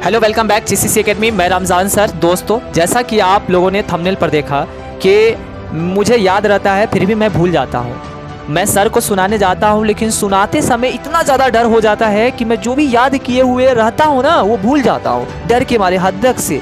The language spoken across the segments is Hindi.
Hello, welcome back GCC academy. मैं रमजान सर। दोस्तों, जैसा कि आप लोगों ने थंबनेल पर देखा कि मुझे याद रहता है फिर भी मैं भूल जाता हूँ। मैं सर को सुनाने जाता हूँ लेकिन सुनाते समय इतना ज़्यादा डर हो जाता है कि मैं जो भी याद किए हुए रहता हूँ ना वो भूल जाता हूँ, डर के मारे हद तक से।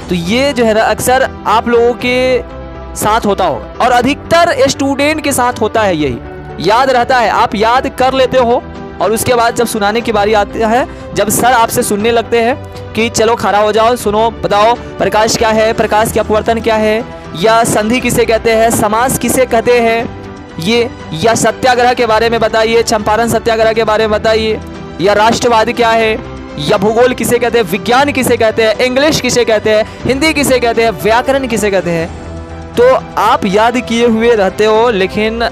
तो ये जो है ना अक्सर आप लोगों के साथ होता हो और अधिकतर स्टूडेंट के साथ होता है। यही याद रहता है, आप याद कर लेते हो और उसके बाद जब सुनाने की बारी आती है, जब सर आपसे सुनने लगते हैं कि चलो खड़ा हो जाओ, सुनो, बताओ प्रकाश क्या है, प्रकाश के अपवर्तन क्या है, या संधि किसे कहते हैं, समास किसे कहते हैं, ये या सत्याग्रह के बारे में बताइए, चंपारण सत्याग्रह के बारे में बताइए, या राष्ट्रवाद क्या है, या भूगोल किसे कहते हैं, विज्ञान किसे कहते हैं, इंग्लिश किसे कहते हैं, हिंदी किसे कहते हैं, व्याकरण किसे कहते हैं। तो आप याद किए हुए रहते हो लेकिन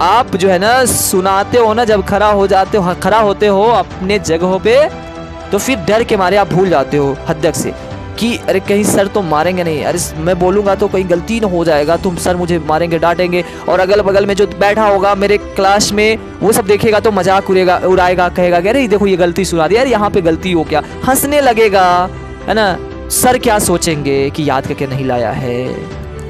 आप जो है ना सुनाते हो ना, जब खड़ा होते हो अपने जगहों पे, तो फिर डर के मारे आप भूल जाते हो हद तक से कि अरे कहीं सर तो मारेंगे नहीं, अरे मैं बोलूँगा तो कहीं गलती न हो जाएगा, तुम सर मुझे मारेंगे, डांटेंगे, और अगल बगल में जो बैठा होगा मेरे क्लास में वो सब देखेगा तो मजाक उड़ाएगा, कहेगा कि अरे देखो ये गलती सुना दी, यार यहाँ पे गलती हो क्या, हंसने लगेगा, है ना। सर क्या सोचेंगे कि याद करके नहीं लाया है।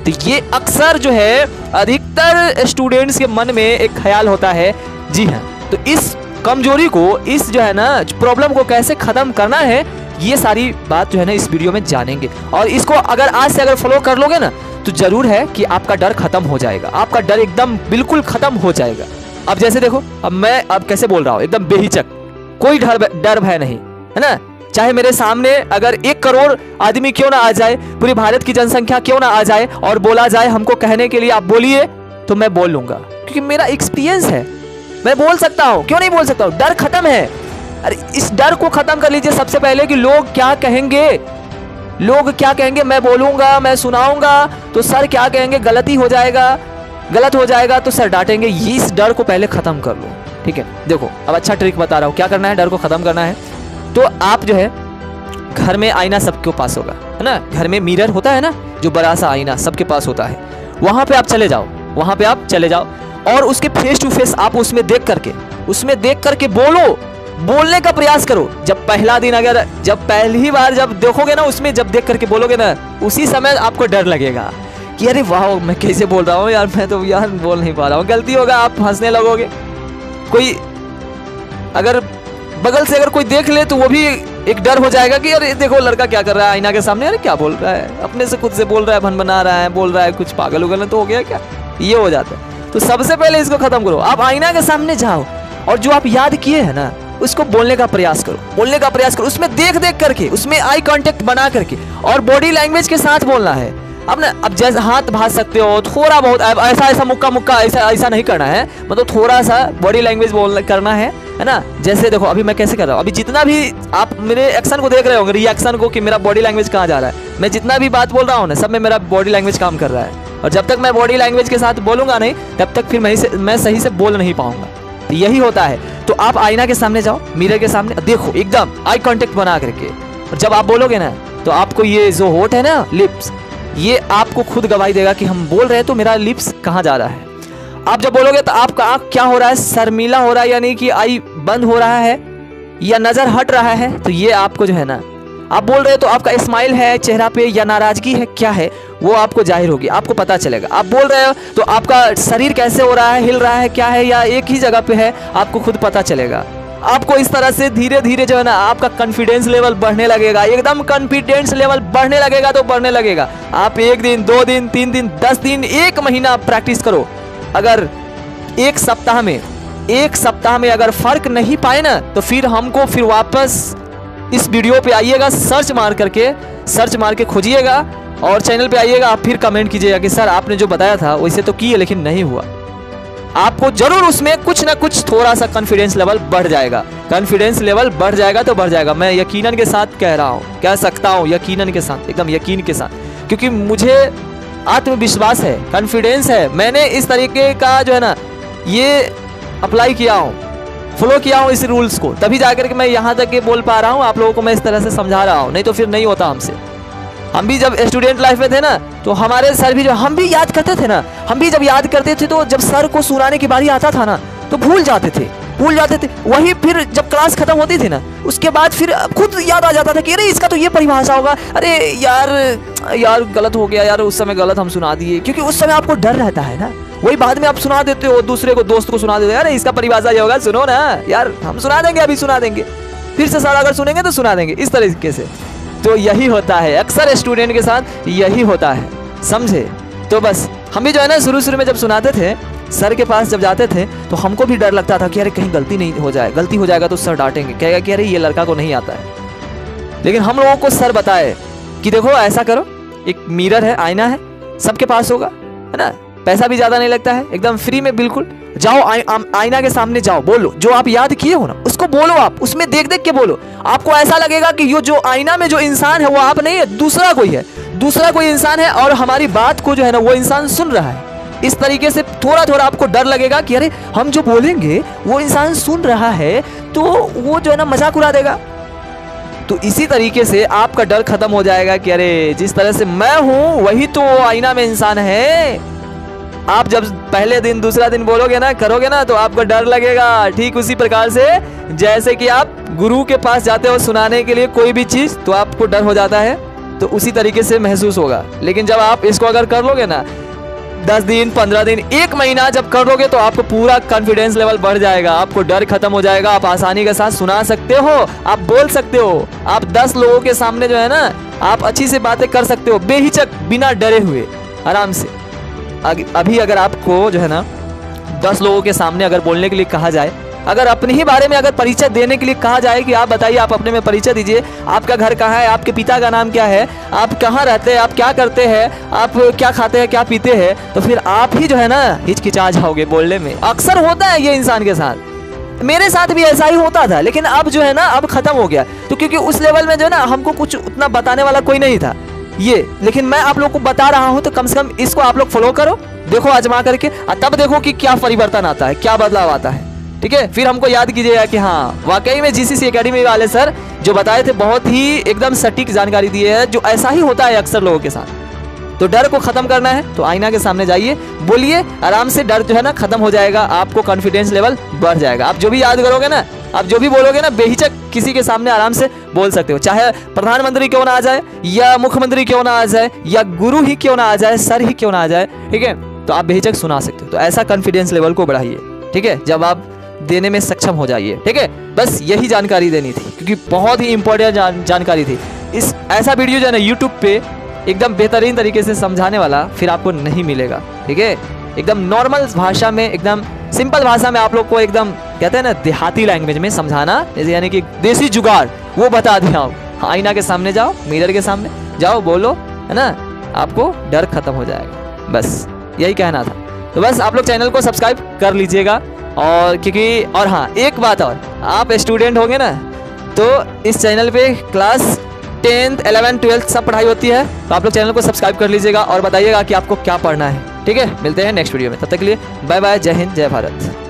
तो ये अक्सर जो है अधिकतर स्टूडेंट्स के मन में एक ख्याल होता है। जी हाँ, तो इस कमजोरी को, इस जो है ना प्रॉब्लम को कैसे ख़त्म करना है, ये सारी बात जो है ना इस वीडियो में जानेंगे। और इसको अगर आज से अगर फॉलो कर लोगे ना तो ज़रूर है कि आपका डर खत्म हो जाएगा, आपका डर एकदम बिल्कुल ख़त्म हो जाएगा। अब जैसे देखो, अब मैं अब कैसे बोल रहा हूँ, एकदम बेहिचक, कोई डर भय नहीं, है ना। चाहे मेरे सामने अगर 1 करोड़ आदमी क्यों ना आ जाए, पूरी भारत की जनसंख्या क्यों ना आ जाए और बोला जाए हमको कहने के लिए आप बोलिए, तो मैं बोल लूंगा क्योंकि मेरा एक्सपीरियंस है, मैं बोल सकता हूँ। क्यों नहीं बोल सकता हूँ? डर खत्म है। अरे इस डर को खत्म कर लीजिए सबसे पहले कि लोग क्या कहेंगे, लोग क्या कहेंगे। मैं बोलूंगा, मैं सुनाऊंगा तो सर क्या कहेंगे, गलती हो जाएगा, गलत हो जाएगा तो सर डांटेंगे। इस डर को पहले खत्म कर लो, ठीक है। देखो अब अच्छा ट्रिक बता रहा हूँ, क्या करना है डर को खत्म करना है। तो आप जो है घर में आईना सबके पास होगा, है ना, घर में मिरर होता है ना, जो बड़ा सा आईना सबके पास होता है, वहां पे आप चले जाओ, वहां पे आप चले जाओ और उसके फेस टू फेस आप उसमें देख करके बोलने का प्रयास करो। जब पहला दिन, अगर जब पहली बार जब देखोगे ना उसमें, जब देख करके बोलोगे ना, उसी समय आपको डर लगेगा कि अरे वाह मैं कैसे बोल रहा हूँ यार, मैं तो यार बोल नहीं पा रहा हूँ, गलती होगा, आप हंसने लगोगे। कोई अगर बगल से अगर कोई देख ले तो वो भी एक डर हो जाएगा कि अरे देखो लड़का क्या कर रहा है आईना के सामने, अरे क्या बोल रहा है, अपने से खुद से बोल रहा है, भनभना रहा है, बोल रहा है, कुछ पागल उगल तो हो गया क्या, ये हो जाता है। तो सबसे पहले इसको खत्म करो, आप आईना के सामने जाओ और जो आप याद किए हैं ना उसको बोलने का प्रयास करो, उसमें देख करके, उसमें आई कांटेक्ट बना करके और बॉडी लैंग्वेज के साथ बोलना है। अब ना, अब जैसे हाथ भाज सकते हो थोड़ा बहुत, ऐसा मुक्का ऐसा नहीं करना है, मतलब थोड़ा सा बॉडी लैंग्वेज करना है ना। जैसे देखो अभी मैं कैसे कर रहा हूँ, अभी जितना भी आप मेरे एक्शन को देख रहे होंगे, रिएक्शन को, कि मेरा बॉडी लैंग्वेज कहाँ जा रहा है, मैं जितना भी बात बोल रहा हूँ ना सब में मेरा बॉडी लैंग्वेज काम कर रहा है। और जब तक मैं बॉडी लैंग्वेज के साथ बोलूंगा नहीं तब तक फिर मैं सही से बोल नहीं पाऊंगा। तो यही होता है। तो आप आईना के सामने जाओ, मिरर के सामने देखो, एकदम आई कांटेक्ट बना करके, और जब आप बोलोगे ना तो आपको ये जो होठ है ना, लिप्स, ये आपको खुद गवाही देगा कि हम बोल रहे हैं तो मेरा लिप्स कहाँ जा रहा है। आप जब बोलोगे तो आपका आँख क्या हो रहा है, शर्मीला हो रहा है, यानी कि आई बंद हो रहा है या नजर हट रहा है, तो ये आपको जो है ना, आप बोल रहे हो तो आपका स्माइल है चेहरा पे या नाराजगी है, क्या है वो आपको जाहिर होगी, आपको पता चलेगा। आप बोल रहे हो तो आपका शरीर कैसे हो रहा है, हिल रहा है, क्या है, या एक ही जगह पे है, आपको खुद पता चलेगा। आपको इस तरह से धीरे धीरे जो है ना आपका कॉन्फिडेंस लेवल बढ़ने लगेगा, एकदम कॉन्फिडेंस लेवल बढ़ने लगेगा तो बढ़ने लगेगा। आप 1 दिन, 2 दिन, 3 दिन, 10 दिन, 1 महीना प्रैक्टिस करो। अगर एक सप्ताह में अगर फर्क नहीं पाए ना तो फिर हमको फिर वापस इस वीडियो पे आइएगा, सर्च मार के खोजिएगा और चैनल पे आइएगा, आप फिर कमेंट कीजिएगा कि सर आपने जो बताया था वैसे तो किए लेकिन नहीं हुआ। आपको जरूर उसमें कुछ ना कुछ थोड़ा सा कॉन्फिडेंस लेवल बढ़ जाएगा। कॉन्फिडेंस लेवल बढ़ जाएगा तो बढ़ जाएगा, मैं यकीनन के साथ कह सकता हूँ, यकीनन के साथ, एकदम यकीन के साथ, क्योंकि मुझे आत्मविश्वास है, कॉन्फिडेंस है। मैंने इस तरीके का जो है ना ये अप्लाई किया हूँ, फॉलो किया हूँ इस रूल्स को, तभी जाकर के मैं यहाँ तक के बोल पा रहा हूँ, आप लोगों को मैं इस तरह से समझा रहा हूँ, नहीं तो फिर नहीं होता हमसे। हम भी जब स्टूडेंट लाइफ में थे ना तो हमारे सर भी, जो हम भी जब याद करते थे तो जब सर को सुनाने की बारी आता था ना तो भूल जाते थे। भूल जाते थे। वही फिर जब क्लास खत्म होती थी ना, उसके बाद फिर खुद याद आ जाता था कि अरे इसका तो ये परिभाषा होगा, अरे यार गलत हो गया यार, उस समय गलत हम सुना दिए। क्योंकि उस समय आपको डर रहता है ना, वही बाद में आप सुना देते हो, दूसरे को, दोस्त को सुना देते हो, अरे इसका परिभाषा ये होगा, सुनो ना यार, हम सुना देंगे, अभी सुना देंगे, फिर से सर अगर सुनेंगे तो सुना देंगे, इस तरीके से। तो यही होता है अक्सर स्टूडेंट के साथ, यही होता है, समझे। तो बस हम भी जो है ना शुरू में जब सुनाते थे, सर के पास जब जाते थे तो हमको भी डर लगता था कि अरे कहीं गलती नहीं हो जाए, गलती हो जाएगा तो सर डांटेंगे, कहेगा कि अरे ये लड़का को नहीं आता है। लेकिन हम लोगों को सर बताए कि देखो ऐसा करो, एक मिरर है, आईना है, सबके पास होगा, है ना, पैसा भी ज़्यादा नहीं लगता है, एकदम फ्री में, बिल्कुल जाओ आईना के सामने जाओ, बोलो जो आप याद किए हो ना उसको बोलो, आप उसमें देख देख के बोलो। आपको ऐसा लगेगा कि ये जो आईना में जो इंसान है वो आप नहीं है, दूसरा कोई है, दूसरा कोई इंसान है, और हमारी बात को जो है ना वो इंसान सुन रहा है। इस तरीके से थोड़ा थोड़ा आपको डर लगेगा कि अरे हम जो बोलेंगे वो इंसान सुन रहा है, तो वो जो है ना मजाक उड़ा देगा। तो इसी तरीके से आपका डर खत्म हो जाएगा कि अरे जिस तरह से मैं हूं वही तो आईना में इंसान है। आप जब पहले दिन दूसरा दिन बोलोगे ना, करोगे ना, तो आपको डर लगेगा। ठीक उसी प्रकार से जैसे कि आप गुरु के पास जाते हो सुनाने के लिए कोई भी चीज, तो आपको डर हो जाता है, तो उसी तरीके से महसूस होगा। लेकिन जब आप इसको अगर कर लोगे ना 10 दिन 15 दिन 1 महीना जब कर लोगे, तो आपको पूरा कॉन्फिडेंस लेवल बढ़ जाएगा, आपको डर खत्म हो जाएगा, आप आसानी के साथ सुना सकते हो, आप बोल सकते हो, आप 10 लोगों के सामने जो है ना आप अच्छी से बातें कर सकते हो, बेहिचक, बिना डरे हुए, आराम से। अभी अगर आपको जो है ना 10 लोगों के सामने अगर बोलने के लिए कहा जाए, अगर अपने ही बारे में अगर परिचय देने के लिए कहा जाए कि आप बताइए, आप अपने में परिचय दीजिए, आपका घर कहाँ है, आपके पिता का नाम क्या है, आप कहाँ रहते हैं, आप क्या करते हैं, आप क्या खाते हैं, क्या पीते हैं, तो फिर आप ही जो है ना हिचकिचा जाओगे बोलने में। अक्सर होता है ये इंसान के साथ, मेरे साथ भी ऐसा ही होता था, लेकिन अब जो है ना अब खत्म हो गया। तो क्योंकि उस लेवल में जो है ना हमको कुछ उतना बताने वाला कोई नहीं था ये, लेकिन मैं आप लोग को बता रहा हूँ, तो कम से कम इसको आप लोग फॉलो करो, देखो आजमा करके, तब देखो कि क्या परिवर्तन आता है, क्या बदलाव आता है। ठीक है, फिर हमको याद कीजिएगा कि हाँ वाकई में जीसीसी एकेडमी वाले सर जो बताए थे बहुत ही एकदम सटीक जानकारी दिए है, जो ऐसा ही होता है अक्सर लोगों के साथ। तो डर को खत्म करना है तो आईना के सामने जाइए, बोलिए, आराम से डर जो है ना खत्म हो जाएगा, आपको कॉन्फिडेंस लेवल बढ़ जाएगा। आप जो भी याद करोगे ना, आप जो भी बोलोगे ना, बेहिचक किसी के सामने आराम से बोल सकते हो, चाहे प्रधानमंत्री क्यों ना आ जाए, या मुख्यमंत्री क्यों ना आ जाए, या गुरु ही क्यों ना आ जाए, सर ही क्यों ना आ जाए, ठीक है, तो आप बेहिचक सुना सकते हो। तो ऐसा कॉन्फिडेंस लेवल को बढ़ाइए, ठीक है, जब आप देने में सक्षम हो जाइए। ठीक है, बस यही जानकारी देनी थी, क्योंकि बहुत ही इंपॉर्टेंट जानकारी थी। इस ऐसा वीडियो जो है ना यूट्यूब पे एकदम बेहतरीन तरीके से समझाने वाला फिर आपको नहीं मिलेगा। ठीक है, एकदम नॉर्मल भाषा में, एकदम सिंपल भाषा में आप लोग को एकदम कहते हैं ना देहाती लैंग्वेज में समझाना, जैसे यानी कि देसी जुगाड़ वो बता दिया हूँ। आईना के सामने जाओ, मिरर के सामने जाओ, बोलो, है ना, आपको डर खत्म हो जाएगा। बस यही कहना था। तो बस आप लोग चैनल को सब्सक्राइब कर लीजिएगा, और क्योंकि और हाँ एक बात और, आप स्टूडेंट होंगे ना तो इस चैनल पे क्लास 10th 11th 12th सब पढ़ाई होती है, तो आप लोग चैनल को सब्सक्राइब कर लीजिएगा और बताइएगा कि आपको क्या पढ़ना है। ठीक है, मिलते हैं नेक्स्ट वीडियो में, तब तक के लिए बाय बाय, जय हिंद, जय भारत।